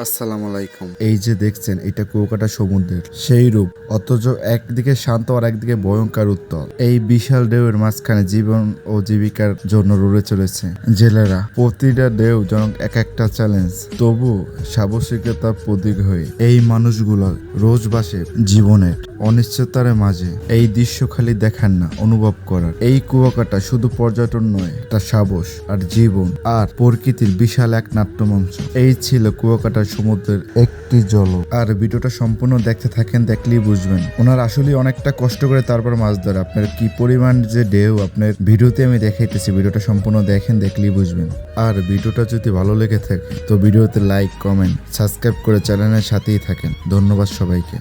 আসসালামু আলাইকুম। এই যে দেখছেন এটা কুয়াকাটা সমুদ্রের সেই রূপ, অথচ একদিকে শান্ত আর একদিকে ভয়ঙ্কর উত্তল। এই বিশাল ঢেউয়ের মাঝখানে জীবন ও জীবিকার জন্য রুড়ে চলেছে জেলেরা। প্রতিটা ঢেউ যেন এক একটা চ্যালেঞ্জ, তবু সাহসিকতার প্রতীক হয়ে এই মানুষগুলো রোজ বাসে জীবনের অনিশ্চয়তার মাঝে। এই দৃশ্য খালি দেখার না, অনুভব করার। এই কুয়াকাটা শুধু পর্যটন নয়, এটা সাহস আর জীবন আর প্রকৃতির বিশাল এক নাট্যমঞ্চ। এই ছিল কুয়াকাটার সমুদ্রের একটি ঝলক। আর ভিডিওটা সম্পূর্ণ দেখতে থাকেন, দেখলেই বুঝবেন ওনার আসলে অনেকটা কষ্ট করে তারপর মাছ ধরে। আপনার কি পরিমাণ যে ঢেউ আপনার ভিডিওতে আমি দেখাইতেছি, ভিডিওটা সম্পূর্ণ দেখেন, দেখলেই বুঝবেন। আর ভিডিওটা যদি ভালো লেগে থাকে তো ভিডিওতে লাইক, কমেন্ট, সাবস্ক্রাইব করে চ্যানেলের সাথেই থাকেন। ধন্যবাদ সবাইকে।